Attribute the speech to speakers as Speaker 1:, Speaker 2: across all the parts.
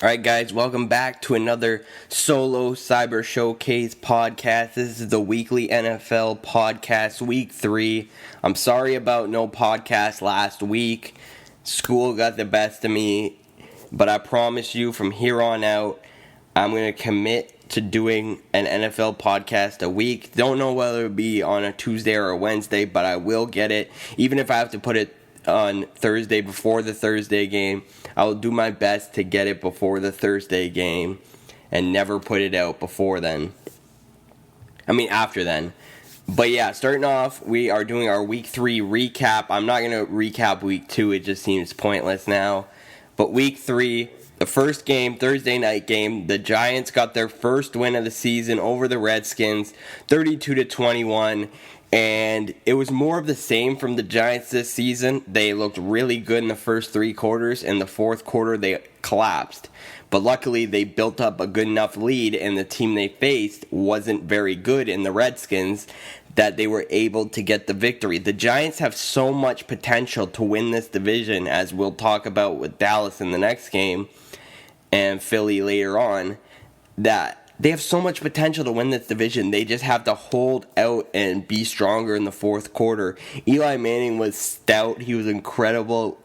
Speaker 1: Alright guys, welcome back to another solo Cyber Showcase podcast. This is the weekly NFL podcast, week 3. I'm sorry about no podcast last week. School got the best of me, but I promise you from here on out, I'm going to commit to doing an NFL podcast a week. Don't know whether it'll be on a Tuesday or a Wednesday, but I will get it, even if I have to put it on Thursday before the Thursday game. I will do my best to get it before the Thursday game and never put it out before then. After then. But yeah, starting off, we are doing our week 3 recap. I'm not going to recap week 2. It just seems pointless now. But week 3, the first game, Thursday night game, the Giants got their first win of the season over the Redskins, 32-21. And it was more of the same from the Giants this season. They looked really good in the first 3 quarters. In the fourth quarter, they collapsed. But luckily, they built up a good enough lead, and the team they faced wasn't very good in the Redskins, that they were able to get the victory. The Giants have so much potential to win this division, as we'll talk about with Dallas in the next game, and Philly later on, that they have so much potential to win this division. They just have to hold out and be stronger in the fourth quarter. Eli Manning was stout. He was incredible.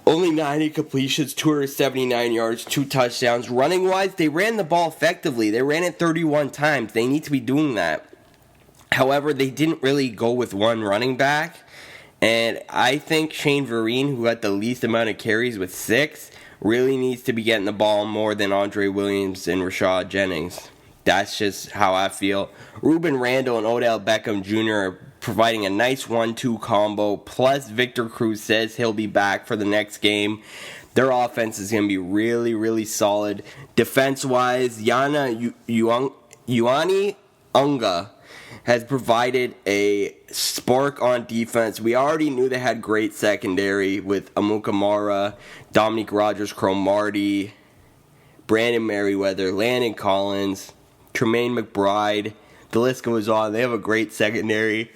Speaker 1: Only 90 completions, 279 yards, 2 touchdowns. Running-wise, they ran the ball effectively. They ran it 31 times. They need to be doing that. However, they didn't really go with one running back. And I think Shane Vereen, who had the least amount of carries with 6, really needs to be getting the ball more than Andre Williams and Rashad Jennings. That's just how I feel. Ruben Randle and Odell Beckham Jr. are providing a nice 1-2 combo. Plus, Victor Cruz says he'll be back for the next game. Their offense is going to be really, really solid. Defense-wise, Ioane Unga has provided a spark on defense. We already knew they had great secondary with Amukamara, Dominique Rodgers-Cromartie, Brandon Merriweather, Landon Collins, Tremaine McBride. The list goes on. They have a great secondary.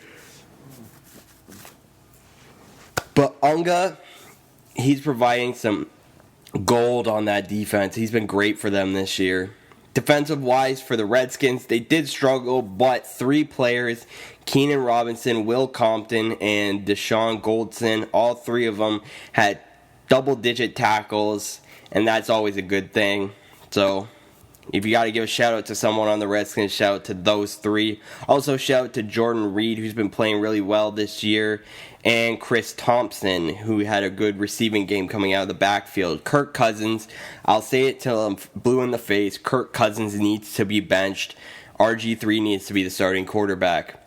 Speaker 1: But Unga, he's providing some gold on that defense. He's been great for them this year. Defensive-wise, for the Redskins, they did struggle, but 3 players, Keenan Robinson, Will Compton, and Deshaun Goldson, all 3 of them had double-digit tackles, and that's always a good thing. So, if you got to give a shout-out to someone on the Redskins, shout out to those 3. Also, shout out to Jordan Reed, who's been playing really well this year, and Chris Thompson, who had a good receiving game coming out of the backfield. Kirk Cousins, I'll say it till I'm blue in the face, Kirk Cousins needs to be benched. RG3 needs to be the starting quarterback.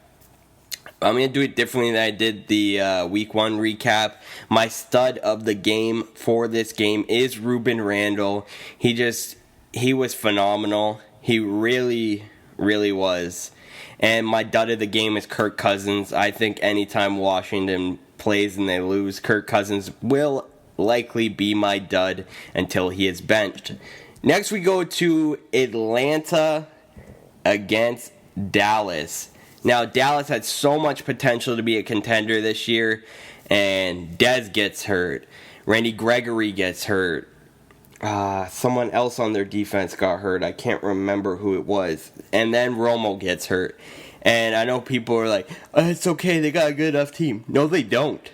Speaker 1: I'm going to do it differently than I did the Week 1 recap. My stud of the game for this game is Ruben Randle. He was phenomenal. He really, really was. And my dud of the game is Kirk Cousins. I think anytime Washington plays and they lose, Kirk Cousins will likely be my dud until he is benched. Next we go to Atlanta against Dallas. Now, Dallas had so much potential to be a contender this year, and Dez gets hurt. Randy Gregory gets hurt. Someone else on their defense got hurt. I can't remember who it was. And then Romo gets hurt. And I know people are like, it's okay, they got a good enough team. No, they don't.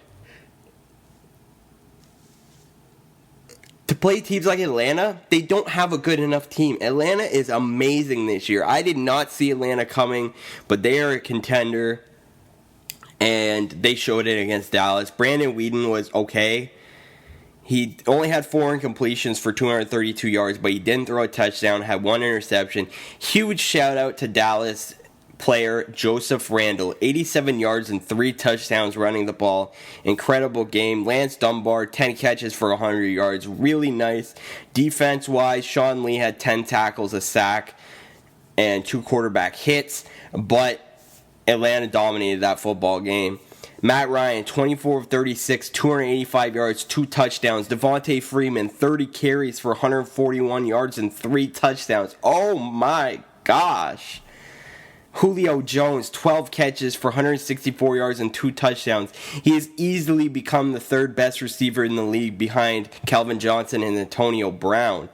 Speaker 1: To play teams like Atlanta, they don't have a good enough team. Atlanta is amazing this year. I did not see Atlanta coming, but they are a contender. And they showed it against Dallas. Brandon Weeden was okay. He only had 4 incompletions for 232 yards, but he didn't throw a touchdown, had 1 interception. Huge shout out to Dallas player Joseph Randle, 87 yards and 3 touchdowns running the ball. Incredible game. Lance Dunbar, 10 catches for 100 yards. Really nice. Defense-wise, Sean Lee had 10 tackles, a sack, and 2 quarterback hits, but Atlanta dominated that football game. Matt Ryan, 24 of 36, 285 yards, 2 touchdowns. Devontae Freeman, 30 carries for 141 yards and 3 touchdowns. Oh my gosh. Julio Jones, 12 catches for 164 yards and 2 touchdowns. He has easily become the third best receiver in the league behind Calvin Johnson and Antonio Brown.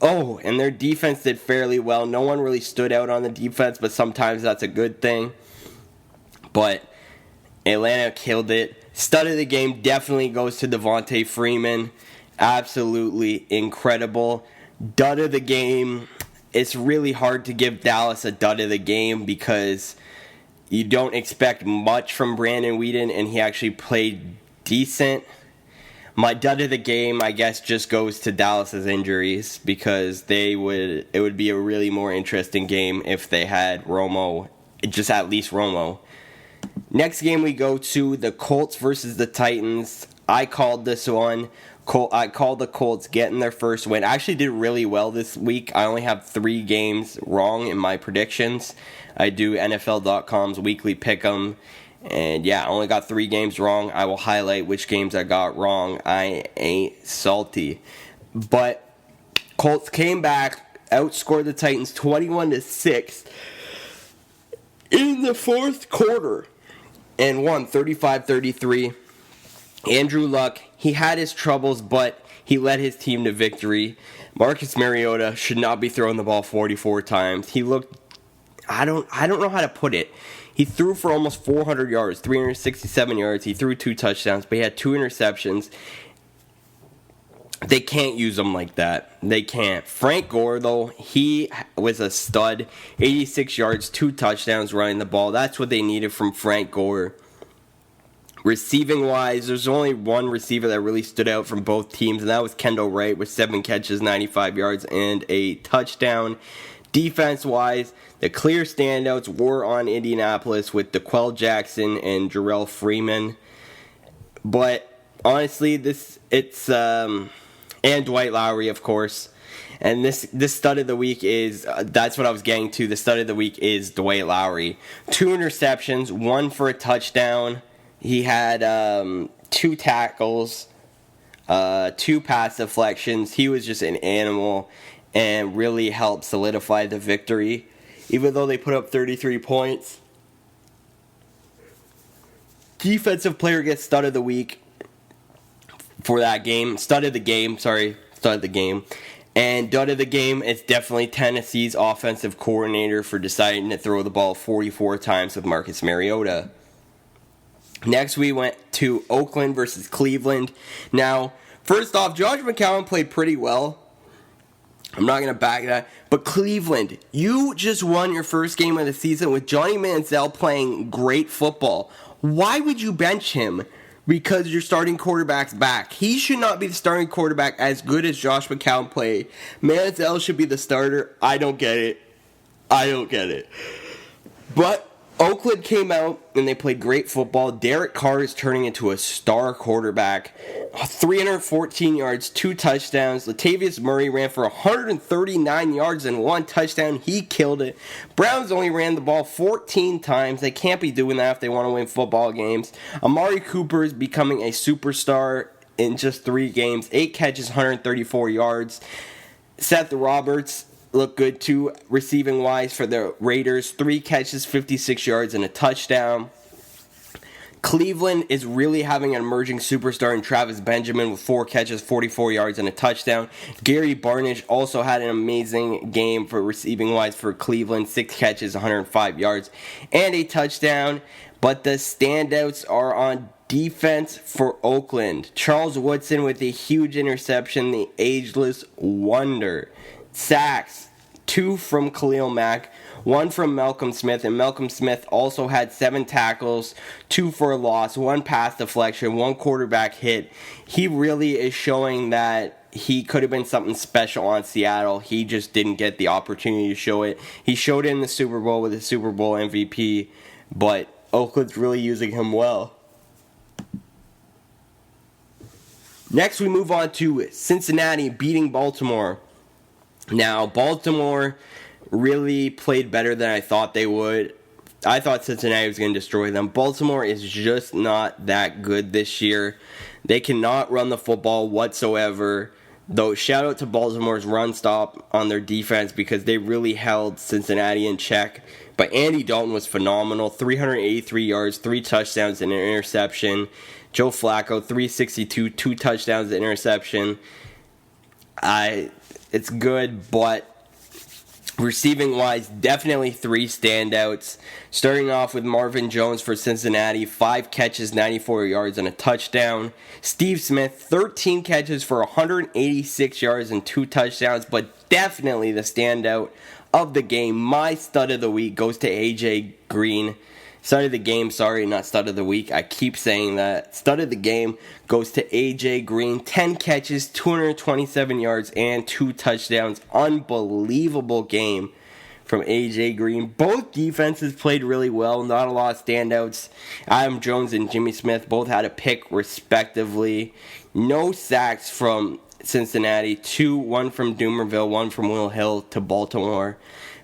Speaker 1: Oh, and their defense did fairly well. No one really stood out on the defense, but sometimes that's a good thing. But Atlanta killed it. Stud of the game definitely goes to Devontae Freeman. Absolutely incredible. Dud of the game, it's really hard to give Dallas a dud of the game because you don't expect much from Brandon Weeden, and he actually played decent. My dud of the game, I guess, just goes to Dallas's injuries because it would be a really more interesting game if they had Romo, just at least Romo. Next game we go to the Colts versus the Titans. I called this one. I called the Colts getting their first win. I actually did really well this week. I only have 3 games wrong in my predictions. I do NFL.com's weekly pick'em. And yeah, I only got 3 games wrong. I will highlight which games I got wrong. I ain't salty. But Colts came back, outscored the Titans 21-6 in the fourth quarter and won 35-33. Andrew Luck, he had his troubles, but he led his team to victory. Marcus Mariota should not be throwing the ball 44 times. He looked, I don't know how to put it. He threw for almost 400 yards, 367 yards. He threw 2 touchdowns, but he had 2 interceptions. They can't use him like that. They can't. Frank Gore, though, he was a stud. 86 yards, 2 touchdowns running the ball. That's what they needed from Frank Gore. Receiving-wise, there's only one receiver that really stood out from both teams, and that was Kendall Wright with 7 catches, 95 yards, and a touchdown. Defense-wise, the clear standouts were on Indianapolis with DeQuell Jackson and Jarrell Freeman. But honestly, and Dwight Lowry, of course. And this stud of the week is, that's what I was getting to. The stud of the week is Dwight Lowry. 2 interceptions, 1 for a touchdown. He had 2 tackles, 2 pass deflections. He was just an animal and really helped solidify the victory. Even though they put up 33 points. Defensive player gets stud of the week for that game. Stud of the game. And dud of the game is definitely Tennessee's offensive coordinator for deciding to throw the ball 44 times with Marcus Mariota. Next, we went to Oakland versus Cleveland. Now, first off, Josh McCown played pretty well. I'm not going to back that. But Cleveland, you just won your first game of the season with Johnny Manziel playing great football. Why would you bench him? Because your starting quarterback's back. He should not be the starting quarterback as good as Josh McCown played. Manziel should be the starter. I don't get it. But Oakland came out and they played great football. Derek Carr is turning into a star quarterback. 314 yards, 2 touchdowns. Latavius Murray ran for 139 yards and 1 touchdown. He killed it. Browns only ran the ball 14 times. They can't be doing that if they want to win football games. Amari Cooper is becoming a superstar in just 3 games. 8 catches, 134 yards. Seth Roberts look good too, receiving wise for the Raiders. 3 catches, 56 yards, and a touchdown. Cleveland is really having an emerging superstar in Travis Benjamin with 4 catches, 44 yards, and a touchdown. Gary Barnidge also had an amazing game for receiving wise for Cleveland. 6 catches, 105 yards, and a touchdown. But the standouts are on defense for Oakland. Charles Woodson with a huge interception, the ageless wonder. Sacks, 2 from Khalil Mack, 1 from Malcolm Smith, and Malcolm Smith also had 7 tackles, 2 for a loss, 1 pass deflection, 1 quarterback hit. He really is showing that he could have been something special on Seattle. He just didn't get the opportunity to show it. He showed it in the Super Bowl with a Super Bowl MVP, but Oakland's really using him well. Next, we move on to Cincinnati beating Baltimore. Now, Baltimore really played better than I thought they would. I thought Cincinnati was going to destroy them. Baltimore is just not that good this year. They cannot run the football whatsoever. Though, shout out to Baltimore's run stop on their defense because they really held Cincinnati in check. But Andy Dalton was phenomenal. 383 yards, 3 touchdowns, and an interception. Joe Flacco, 362, 2 touchdowns, and interception. It's good, but receiving-wise, definitely 3 standouts. Starting off with Marvin Jones for Cincinnati, 5 catches, 94 yards, and a touchdown. Steve Smith, 13 catches for 186 yards and 2 touchdowns, but definitely the standout of the game. My stud of the week goes to A.J. Green. Stud of the game, sorry, not stud of the week. I keep saying that. Stud of the game goes to A.J. Green. 10 catches, 227 yards, and 2 touchdowns. Unbelievable game from A.J. Green. Both defenses played really well. Not a lot of standouts. Adam Jones and Jimmy Smith both had a pick, respectively. No sacks from Cincinnati. 2, one from Doomerville, 1 from Will Hill to Baltimore.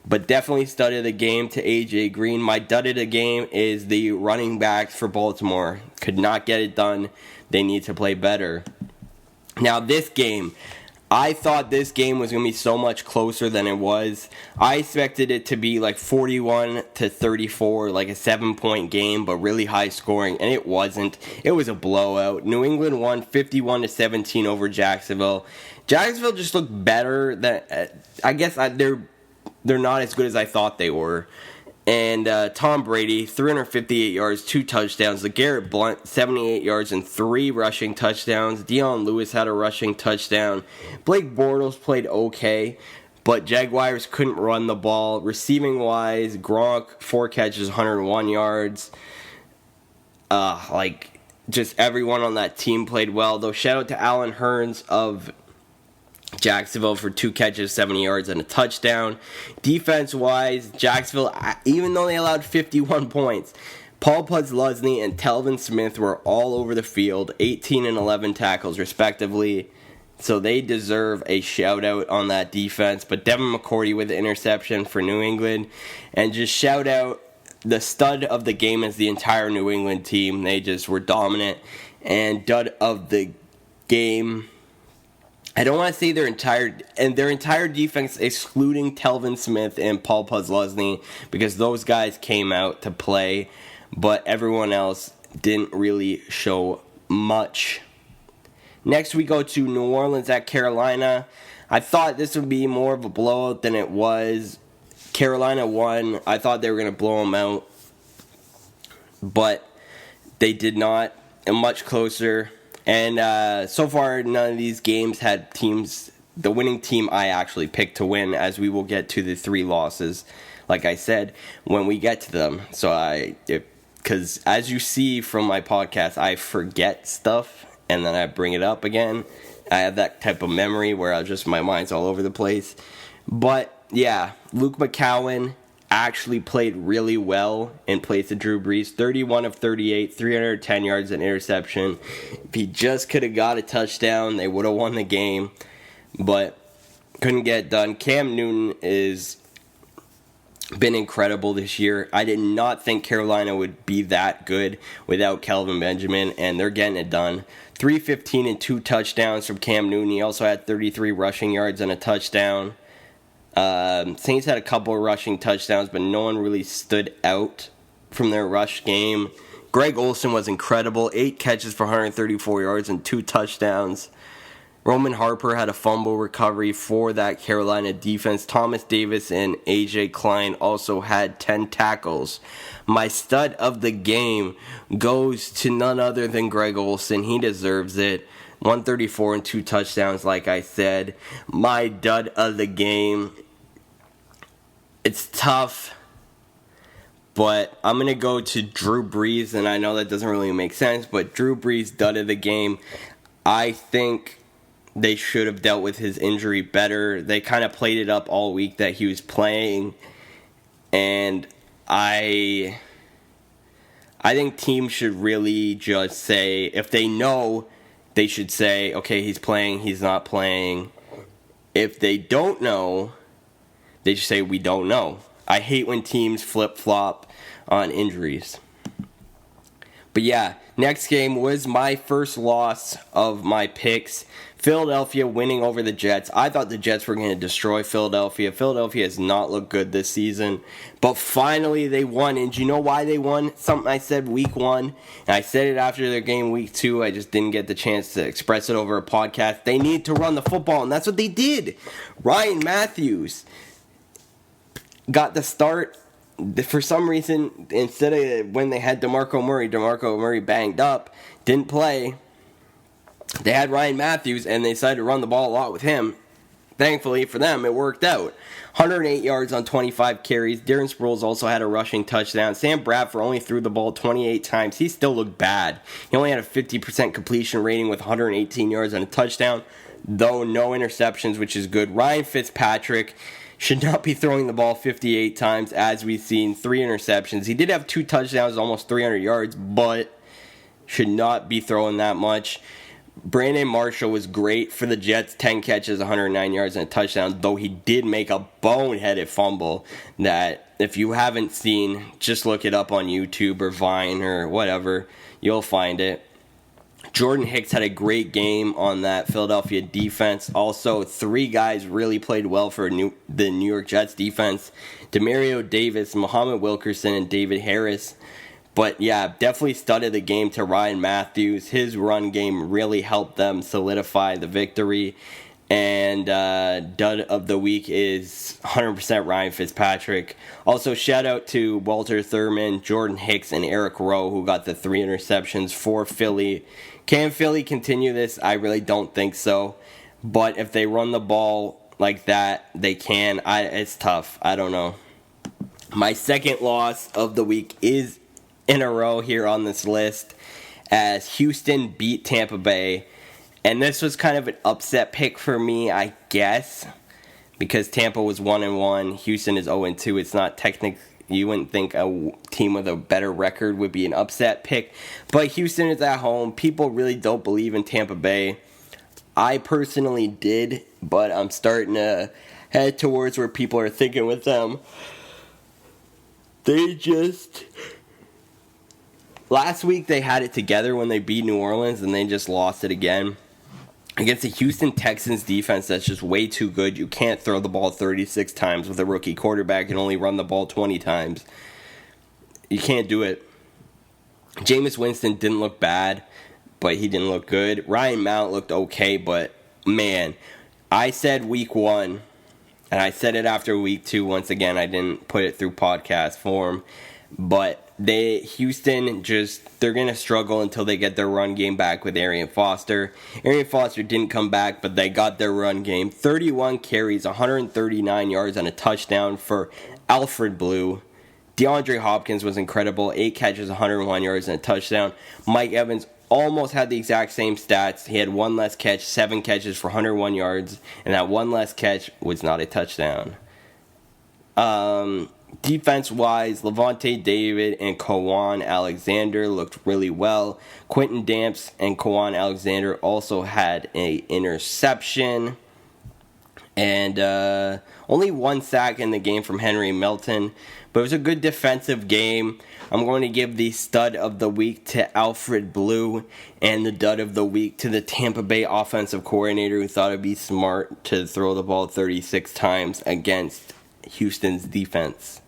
Speaker 1: But definitely stud of the game to A.J. Green. My dud of the game is the running backs for Baltimore. Could not get it done. They need to play better. Now this game, I thought this game was going to be so much closer than it was. I expected it to be like 41-34, like a 7-point game, but really high scoring, and it wasn't. It was a blowout. New England won 51-17 over Jacksonville. Jacksonville just looked better than, I guess they're not as good as I thought they were. And Tom Brady, 358 yards, 2 touchdowns. LeGarrette Blount, 78 yards and 3 rushing touchdowns. Dion Lewis had a rushing touchdown. Blake Bortles played okay, but Jaguars couldn't run the ball. Receiving-wise, Gronk, 4 catches, 101 yards. Just everyone on that team played well. Though, shout out to Allen Hurns of Jacksonville for 2 catches, 70 yards, and a touchdown. Defense-wise, Jacksonville, even though they allowed 51 points, Paul Posluszny and Telvin Smith were all over the field, 18 and 11 tackles, respectively. So they deserve a shout-out on that defense. But Devin McCourty with the interception for New England. And just shout out the stud of the game is the entire New England team. They just were dominant. And dud of the game, I don't want to say their entire defense, excluding Telvin Smith and Paul Posluszny, because those guys came out to play, but everyone else didn't really show much. Next, we go to New Orleans at Carolina. I thought this would be more of a blowout than it was. Carolina won. I thought they were going to blow them out, but they did not. And much closer. And so far, none of these games had teams. The winning team I actually picked to win, as we will get to the 3 losses, like I said, when we get to them. So because as you see from my podcast, I forget stuff and then I bring it up again. I have that type of memory where my mind's all over the place. But yeah, Luke McCowan actually played really well in place of Drew Brees. 31 of 38, 310 yards and interception. If he just could have got a touchdown, they would have won the game, but couldn't get it done. Cam Newton has been incredible this year. I did not think Carolina would be that good without Kelvin Benjamin, and they're getting it done. 315 and 2 touchdowns from Cam Newton. He also had 33 rushing yards and a touchdown. Saints had a couple of rushing touchdowns, but no one really stood out from their rush game. Greg Olsen was incredible. 8 catches for 134 yards and 2 touchdowns. Roman Harper had a fumble recovery for that Carolina defense. Thomas Davis and A.J. Klein also had 10 tackles. My stud of the game goes to none other than Greg Olsen. He deserves it. 134 and 2 touchdowns, like I said. My dud of the game, it's tough, but I'm going to go to Drew Brees, and I know that doesn't really make sense, but Drew Brees, dud of the game. I think they should have dealt with his injury better. They kind of played it up all week that he was playing, and I think teams should really just say, if they know, they should say, okay, he's playing, he's not playing. If they don't know, they should say, we don't know. I hate when teams flip-flop on injuries. But yeah, next game was my first loss of my picks. Philadelphia winning over the Jets. I thought the Jets were going to destroy Philadelphia. Philadelphia has not looked good this season. But finally they won. And do you know why they won? Something I said week 1. And I said it after their game week 2. I just didn't get the chance to express it over a podcast. They need to run the football. And that's what they did. Ryan Matthews got the start. For some reason, instead of when they had DeMarco Murray banged up, didn't play. They had Ryan Matthews, and they decided to run the ball a lot with him. Thankfully for them, it worked out. 108 yards on 25 carries. Darren Sproles also had a rushing touchdown. Sam Bradford only threw the ball 28 times. He still looked bad. He only had a 50% completion rating with 118 yards and a touchdown, though no interceptions, which is good. Ryan Fitzpatrick should not be throwing the ball 58 times, as we've seen. 3 interceptions. He did have 2 touchdowns, almost 300 yards, but should not be throwing that much. Brandon Marshall was great for the Jets. 10 catches, 109 yards, and a touchdown, though he did make a boneheaded fumble that, if you haven't seen, just look it up on YouTube or Vine or whatever. You'll find it. Jordan Hicks had a great game on that Philadelphia defense. Also, 3 guys really played well for the New York Jets defense. Demario Davis, Muhammad Wilkerson, and David Harris. But yeah, definitely studded the game to Ryan Matthews. His run game really helped them solidify the victory. And dud of the week is 100% Ryan Fitzpatrick. Also, shout out to Walter Thurman, Jordan Hicks, and Eric Rowe, who got the 3 interceptions for Philly. Can Philly continue this? I really don't think so. But if they run the ball like that, they can. It's tough. I don't know. My second loss of the week is in a row here on this list, as Houston beat Tampa Bay. And this was kind of an upset pick for me, I guess, because Tampa was 1-1, Houston is 0-2. It's not technically, you wouldn't think a team with a better record would be an upset pick, but Houston is at home. People really don't believe in Tampa Bay. I personally did, but I'm starting to head towards where people are thinking with them. Last week they had it together when they beat New Orleans, and they just lost it again. Against the Houston Texans defense that's just way too good. You can't throw the ball 36 times with a rookie quarterback and only run the ball 20 times. You can't do it. Jameis Winston didn't look bad, but he didn't look good. Ryan Mount looked okay, but man, I said week 1, and I said it after week 2. Once again, I didn't put it through podcast form, but Houston they're going to struggle until they get their run game back with Arian Foster. Arian Foster didn't come back, but they got their run game. 31 carries, 139 yards, and a touchdown for Alfred Blue. DeAndre Hopkins was incredible. 8 catches, 101 yards, and a touchdown. Mike Evans almost had the exact same stats. He had 1 less catch, 7 catches for 101 yards, and that 1 less catch was not a touchdown. Defense-wise, Levante David and Kawan Alexander looked really well. Quentin Damps and Kawan Alexander also had an interception. And only 1 sack in the game from Henry Milton. But it was a good defensive game. I'm going to give the stud of the week to Alfred Blue, and the dud of the week to the Tampa Bay offensive coordinator, who thought it'd be smart to throw the ball 36 times against Houston's defense.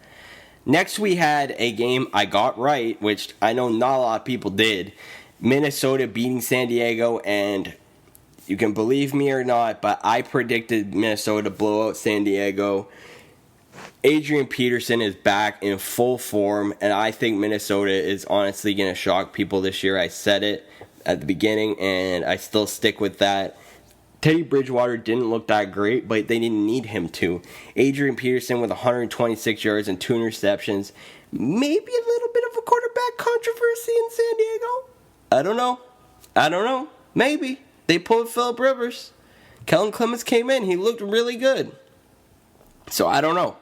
Speaker 1: Next, we had a game I got right, which I know not a lot of people did. Minnesota beating San Diego, and you can believe me or not, but I predicted Minnesota to blow out San Diego. Adrian Peterson is back in full form, and I think Minnesota is honestly going to shock people this year. I said it at the beginning, and I still stick with that. Teddy Bridgewater didn't look that great, but they didn't need him to. Adrian Peterson with 126 yards and 2 interceptions. Maybe a little bit of a quarterback controversy in San Diego? I don't know. Maybe. They pulled Phillip Rivers. Kellen Clemens came in. He looked really good. So I don't know.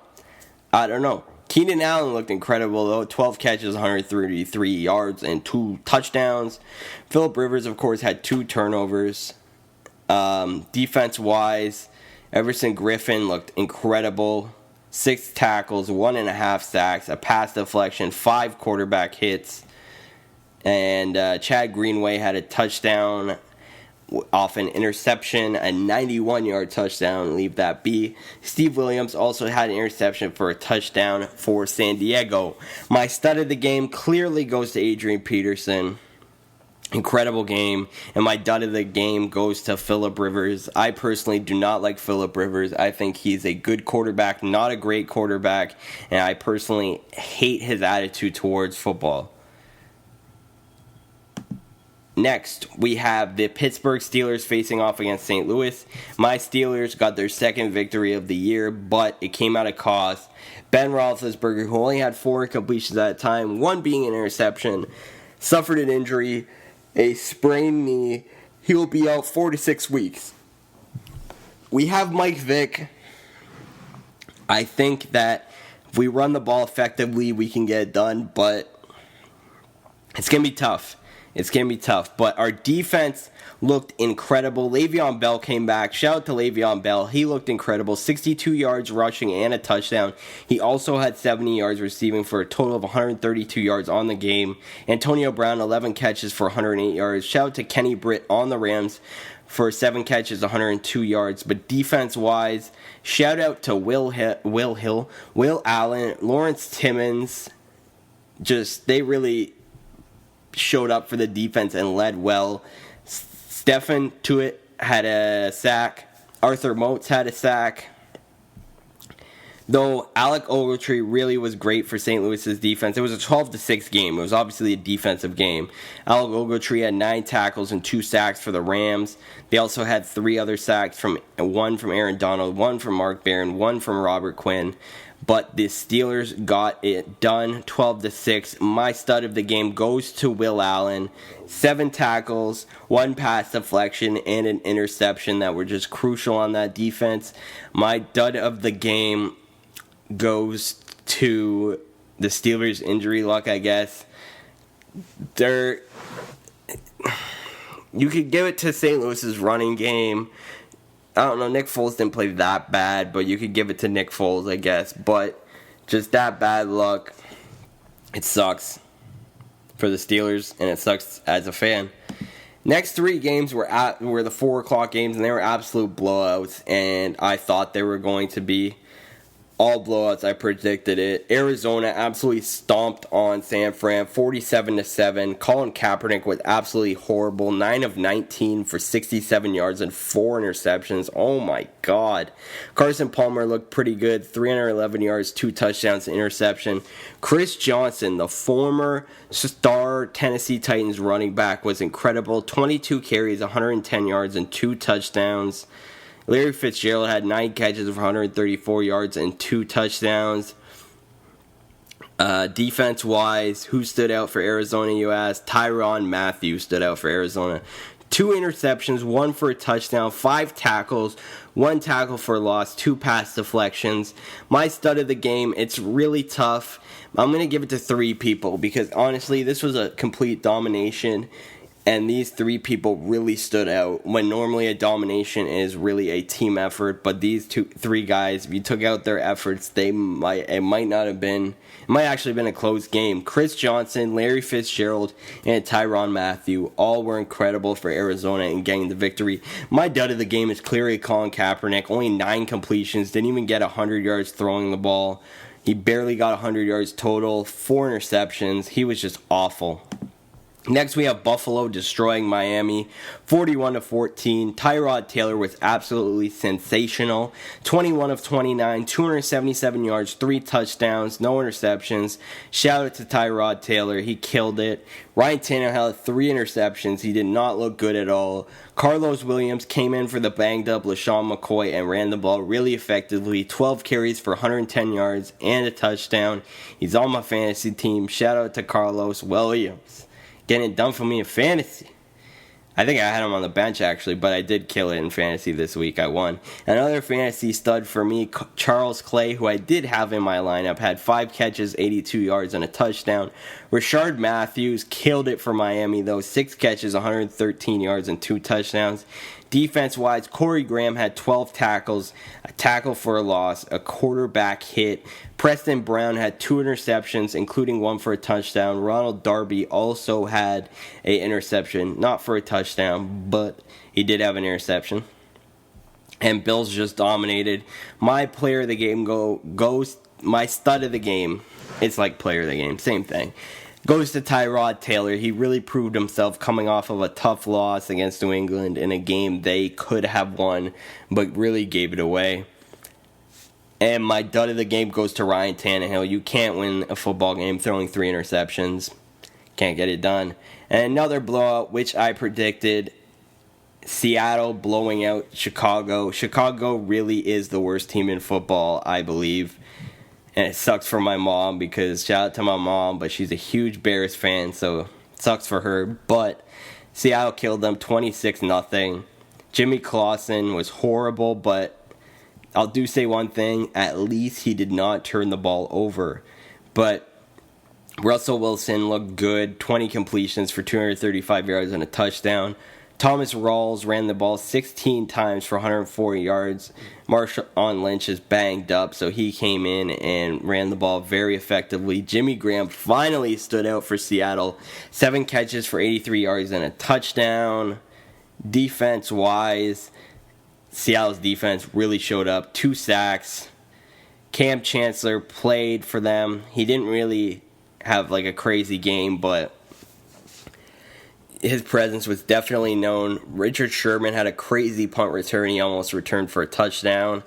Speaker 1: Keenan Allen looked incredible, though. 12 catches, 133 yards, and 2 touchdowns. Phillip Rivers, of course, had 2 turnovers. Defense-wise, Everson Griffin looked incredible. 6 tackles, 1.5 sacks, a pass deflection, 5 quarterback hits. And Chad Greenway had a touchdown off an interception, a 91-yard touchdown, leave that be. Steve Williams also had an interception for a touchdown for San Diego. My stud of the game clearly goes to Adrian Peterson. Incredible game. And my dud of the game goes to Phillip Rivers. I personally do not like Phillip Rivers. I think he's a good quarterback, not a great quarterback, and I personally hate his attitude towards football. Next, we have the Pittsburgh Steelers facing off against St. Louis. My Steelers got their second victory of the year, but it came at a cost. Ben Roethlisberger, who only had 4 completions at a time, 1 being an interception, suffered an injury, a sprained knee. He will be out 4 to 6 weeks. We have Mike Vick. I think that if we run the ball effectively, we can get it done, but it's going to be tough. It's going to be tough, but our defense looked incredible. Le'Veon Bell came back. Shout out to Le'Veon Bell. He looked incredible. 62 yards rushing and a touchdown. He also had 70 yards receiving for a total of 132 yards on the game. Antonio Brown, 11 catches for 108 yards. Shout out to Kenny Britt on the Rams for 7 catches, 102 yards. But defense-wise, shout out to Will Hill, Will Allen, Lawrence Timmons. They really showed up for the defense and led well. Stephen Tuitt had a sack. Arthur Moats had a sack. Though Alec Ogletree really was great for St. Louis's defense. It was a 12-6 game. It was obviously a defensive game. Alec Ogletree had 9 tackles and 2 sacks for the Rams. They also had 3 other sacks, one from Aaron Donald, 1 from Mark Barron, 1 from Robert Quinn. But the Steelers got it done, 12-6. My stud of the game goes to Will Allen. 7 tackles, 1 pass deflection, and an interception that were just crucial on that defense. My dud of the game goes to the Steelers' injury luck, I guess. You could give it to St. Louis's running game. I don't know, Nick Foles didn't play that bad, but you could give it to Nick Foles, I guess. But just that bad luck, it sucks for the Steelers, and it sucks as a fan. Next 3 games were the 4 o'clock games, and they were absolute blowouts, and I thought they were going to be all blowouts. I predicted it. Arizona absolutely stomped on San Fran, 47-7. Colin Kaepernick was absolutely horrible. 9 of 19 for 67 yards and 4 interceptions. Oh my God. Carson Palmer looked pretty good. 311 yards, 2 touchdowns, interception. Chris Johnson, the former star Tennessee Titans running back, was incredible. 22 carries, 110 yards, and 2 touchdowns. Larry Fitzgerald had 9 catches of 134 yards and 2 touchdowns. Defense-wise, who stood out for Arizona, you asked? Tyrann Mathieu stood out for Arizona. 2 interceptions, 1 for a touchdown, 5 tackles, 1 tackle for a loss, 2 pass deflections. My stud of the game, it's really tough. I'm going to give it to 3 people because, honestly, this was a complete domination. And these 3 people really stood out when normally a domination is really a team effort. But these 3 guys, if you took out their efforts, it might actually have been a close game. Chris Johnson, Larry Fitzgerald, and Tyrann Mathieu all were incredible for Arizona in getting the victory. My dud of the game is clearly Colin Kaepernick. Only 9 completions, didn't even get 100 yards throwing the ball. He barely got 100 yards total, 4 interceptions. He was just awful. Next, we have Buffalo destroying Miami, 41-14. Tyrod Taylor was absolutely sensational. 21 of 29, 277 yards, 3 touchdowns, no interceptions. Shout out to Tyrod Taylor. He killed it. Ryan Tannehill had 3 interceptions. He did not look good at all. Carlos Williams came in for the banged-up LaShawn McCoy and ran the ball really effectively. 12 carries for 110 yards and a touchdown. He's on my fantasy team. Shout out to Carlos Williams. Getting it done for me in fantasy. I think I had him on the bench, actually, but I did kill it in fantasy this week. I won. Another fantasy stud for me, Charles Clay, who I did have in my lineup, had 5 catches, 82 yards, and a touchdown. Rashard Matthews killed it for Miami, though. 6 catches, 113 yards, and 2 touchdowns. Defense-wise, Corey Graham had 12 tackles, a tackle for a loss, a quarterback hit, Preston Brown had 2 interceptions, including one for a touchdown. Ronald Darby also had an interception, not for a touchdown, but he did have an interception. And Bills just dominated. My player of the game goes my stud of the game. It's like player of the game, same thing. Goes to Tyrod Taylor. He really proved himself coming off of a tough loss against New England in a game they could have won, but really gave it away. And my dud of the game goes to Ryan Tannehill. You can't win a football game throwing 3 interceptions. Can't get it done. And another blowout, which I predicted, Seattle blowing out Chicago. Chicago really is the worst team in football, I believe. And it sucks for my mom because shout out to my mom, but she's a huge Bears fan, so it sucks for her. But Seattle killed them 26-0. Jimmy Clausen was horrible, but I'll do say one thing. At least he did not turn the ball over. But Russell Wilson looked good. 20 completions for 235 yards and a touchdown. Thomas Rawls ran the ball 16 times for 104 yards. Marshawn Lynch is banged up, so he came in and ran the ball very effectively. Jimmy Graham finally stood out for Seattle. 7 catches for 83 yards and a touchdown. Defense-wise, Seattle's defense really showed up. 2 sacks. Cam Chancellor played for them. He didn't really have like a crazy game, but his presence was definitely known. Richard Sherman had a crazy punt return. He almost returned for a touchdown.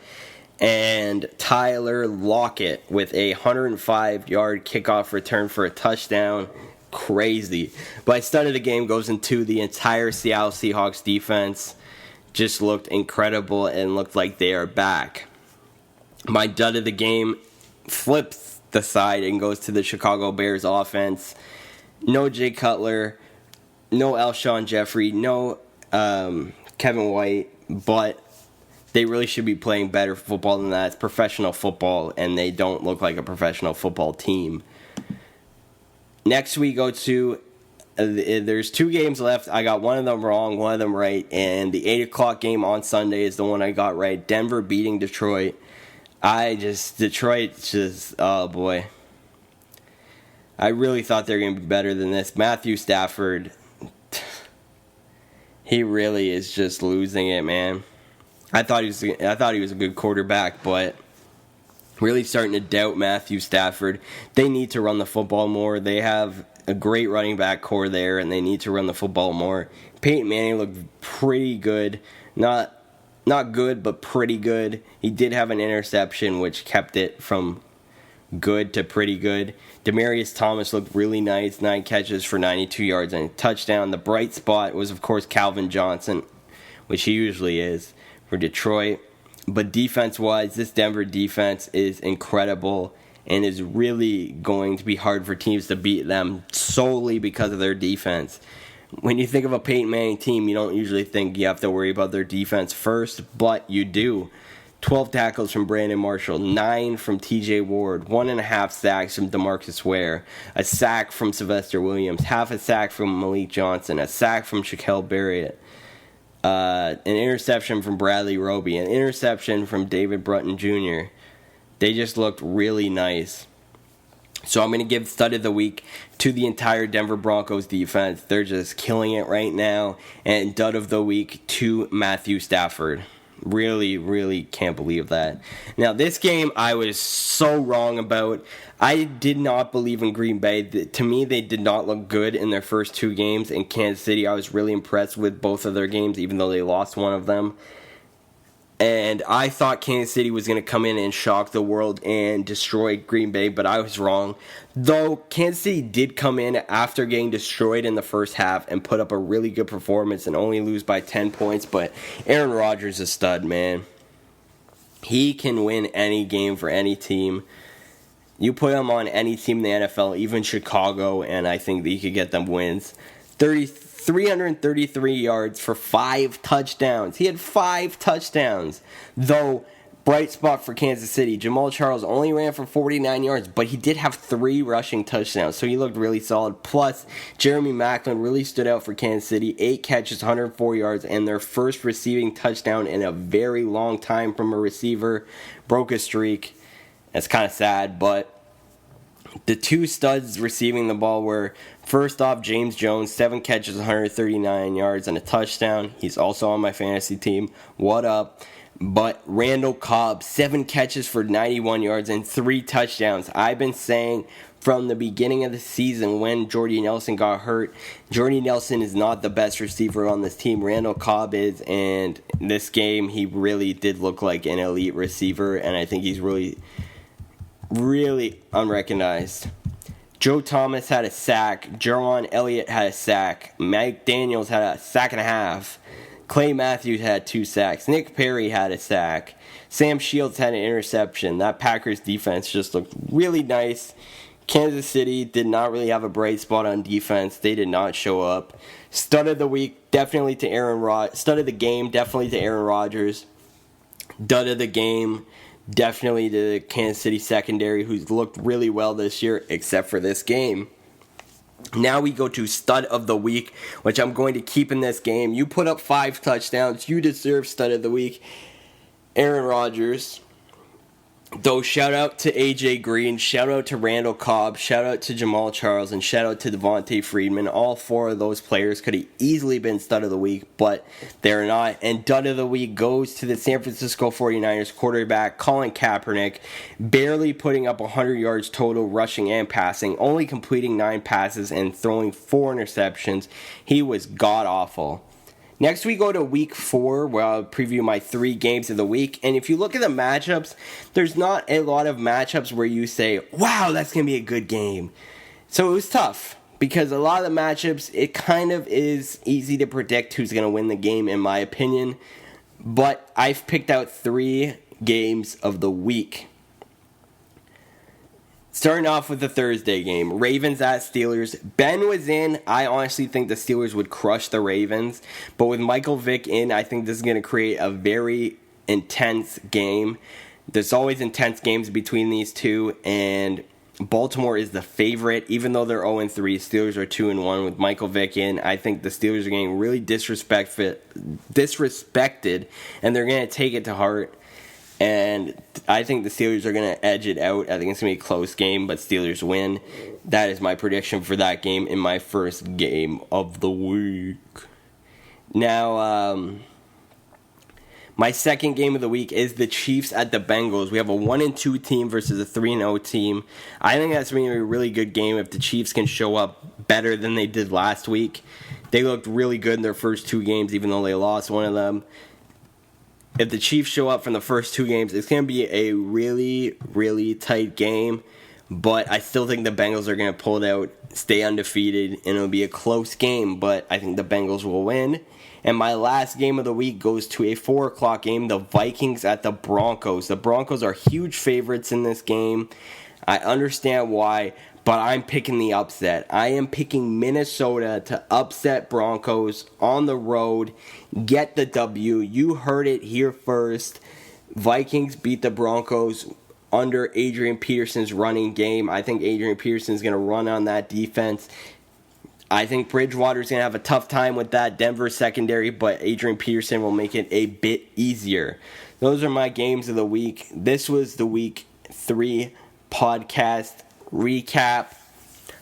Speaker 1: And Tyler Lockett with a 105-yard kickoff return for a touchdown. Crazy. But I started the game goes into the entire Seattle Seahawks defense. Just looked incredible and looked like they are back. My dud of the game flips the side and goes to the Chicago Bears offense. No Jay Cutler. No Alshon Jeffrey, no Kevin White, but they really should be playing better football than that. It's professional football, and they don't look like a professional football team. Next we go to, there's 2 games left. I got one of them wrong, one of them right, and the 8 o'clock game on Sunday is the one I got right. Denver beating Detroit. Detroit just, oh boy. I really thought they were going to be better than this. Matthew Stafford, he really is just losing it, man. I thought he was a good quarterback, but really starting to doubt Matthew Stafford. They need to run the football more. They have a great running back core there, and they need to run the football more. Peyton Manning looked pretty good. Not good, but pretty good. He did have an interception, which kept it from good to pretty good. Demaryius Thomas looked really nice. 9 catches for 92 yards and a touchdown. The bright spot was, of course, Calvin Johnson, which he usually is for Detroit. But defense-wise, this Denver defense is incredible and is really going to be hard for teams to beat them solely because of their defense. When you think of a Peyton Manning team, you don't usually think you have to worry about their defense first, but you do. 12 tackles from Brandon Marshall, 9 from TJ Ward, 1.5 sacks from DeMarcus Ware, a sack from Sylvester Williams, half a sack from Malik Johnson, a sack from Shaquille Barrett, an interception from Bradley Roby, an interception from David Brunton Jr. They just looked really nice. So I'm going to give stud of the week to the entire Denver Broncos defense. They're just killing it right now. And dud of the week to Matthew Stafford. Really, really can't believe that. Now, this game I was so wrong about. I did not believe in Green Bay. To me, they did not look good in their first 2 games. In Kansas City, I was really impressed with both of their games, even though they lost one of them. And I thought Kansas City was going to come in and shock the world and destroy Green Bay, but I was wrong. Though Kansas City did come in after getting destroyed in the first half and put up a really good performance and only lose by 10 points. But Aaron Rodgers is a stud, man. He can win any game for any team. You put him on any team in the NFL, even Chicago, and I think that he could get them wins. 333 yards for 5 touchdowns. He had 5 touchdowns. Though, bright spot for Kansas City. Jamal Charles only ran for 49 yards, but he did have 3 rushing touchdowns, so he looked really solid. Plus, Jeremy Maclin really stood out for Kansas City. 8 catches, 104 yards, and their first receiving touchdown in a very long time from a receiver. Broke a streak. It's kind of sad, but the two studs receiving the ball were, first off, James Jones, 7 catches, 139 yards, and a touchdown. He's also on my fantasy team. What up? But Randall Cobb, 7 catches for 91 yards and 3 touchdowns. I've been saying from the beginning of the season when Jordy Nelson got hurt, Jordy Nelson is not the best receiver on this team. Randall Cobb is, and this game he really did look like an elite receiver, and I think he's really unrecognized. Joe Thomas had a sack. Jerron Elliott had a sack. Mike Daniels had a sack and a half. Clay Matthews had 2 sacks. Nick Perry had a sack. Sam Shields had an interception. That Packers defense just looked really nice. Kansas City did not really have a bright spot on defense. They did not show up. Stud of the week, definitely to Stud of the game, definitely to Aaron Rodgers. Dud of the game, definitely to the Kansas City secondary, who's looked really well this year, except for this game. Now we go to Stud of the Week, which I'm going to keep in this game. You put up 5 touchdowns. You deserve Stud of the Week. Aaron Rodgers. Though, shout out to AJ Green, shout out to Randall Cobb, shout out to Jamal Charles, and shout out to Devontae Freeman. All 4 of those players could have easily been Stud of the Week, but they're not. And Dud of the Week goes to the San Francisco 49ers quarterback, Colin Kaepernick, barely putting up 100 yards total, rushing and passing, only completing 9 passes and throwing 4 interceptions. He was god-awful. Next, we go to week 4, where I'll preview my 3 games of the week. And if you look at the matchups, there's not a lot of matchups where you say, wow, that's going to be a good game. So it was tough, because a lot of the matchups, it kind of is easy to predict who's going to win the game, in my opinion. But I've picked out 3 games of the week. Starting off with the Thursday game, Ravens at Steelers. Ben was in. I honestly think the Steelers would crush the Ravens. But with Michael Vick in, I think this is going to create a very intense game. There's always intense games between these two, and Baltimore is the favorite. Even though they're 0-3, Steelers are 2-1 with Michael Vick in. I think the Steelers are getting really disrespected, and they're going to take it to heart. And I think the Steelers are going to edge it out. I think it's going to be a close game, but Steelers win. That is my prediction for that game in my first game of the week. Now, my second game of the week is the Chiefs at the Bengals. We have a 1-2 team versus a 3-0 team. I think that's going to be a really good game if the Chiefs can show up better than they did last week. They looked really good in their first 2 games, even though they lost one of them. If the Chiefs show up from the first 2 games, it's going to be a really, really tight game. But I still think the Bengals are going to pull it out, stay undefeated, and it'll be a close game. But I think the Bengals will win. And my last game of the week goes to a 4 o'clock game, the Vikings at the Broncos. The Broncos are huge favorites in this game. I understand why, but I'm picking the upset. I am picking Minnesota to upset Broncos on the road, get the W. You heard it here first. Vikings beat the Broncos under Adrian Peterson's running game. I think Adrian Peterson is going to run on that defense. I think Bridgewater's going to have a tough time with that Denver secondary, but Adrian Peterson will make it a bit easier. Those are my games of the week. This was the Week 3 podcast recap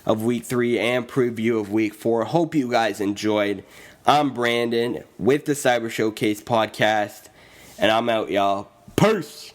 Speaker 1: of Week 3 and preview of Week 4. Hope you guys enjoyed. I'm Brandon with the Cyber Showcase podcast, and I'm out, y'all. Peace!